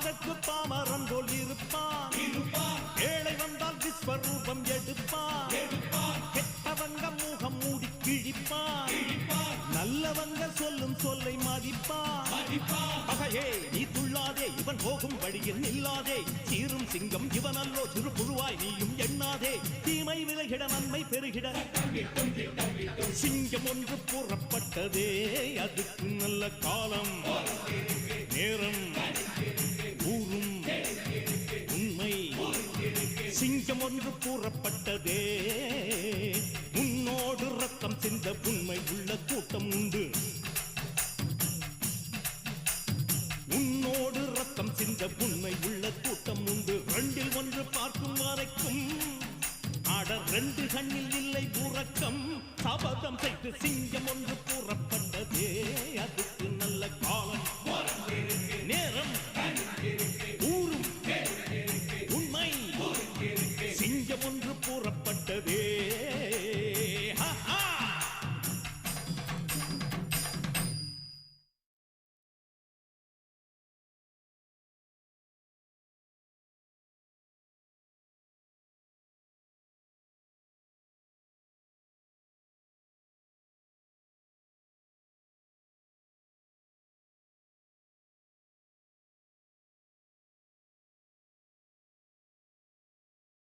அதற்கு பாமரன் போல் இருப்பான். ஏழை வந்தால் விஸ்வரூபம் எடுப்பான். கெட்டவங்க முகம் மூடி கிழிப்பான். நல்லவங்க சொல்லும் சொல்லை மதிப்பான். பகையே நீ துள்ளாதே, இவன் போகும் வழியில் நில்லாதே. சீரும் சிங்கம் இவன் அல்லோ, சிறு புழுவாய் நீயும் எண்ணாதே. தீமை விலகிட நன்மை பெருகிட சிங்கம் ஒன்று கூறப்பட்டதே. அதுக்கு நல்ல காலம் நேரம் ஊரும் உண்மை. சிங்கம் ஒன்று கூறப்பட்டதே. உன்னோடு ரத்தம் சிந்த உண்மை உள்ள கூட்டம் உண்டு. உன்னோடு ரத்தம் சிந்த உண்மை உள்ள கூட்டம் உண்டு. ரெண்டில் ஒன்று பார்க்கும் வரைக்கும் ஆட ரெண்டு கண்ணில் இல்லை உறக்கம். சபதம் செய்து சிங்கம் ஒன்று கூறப்பட்டதே. அதுக்கு நல்ல காலம்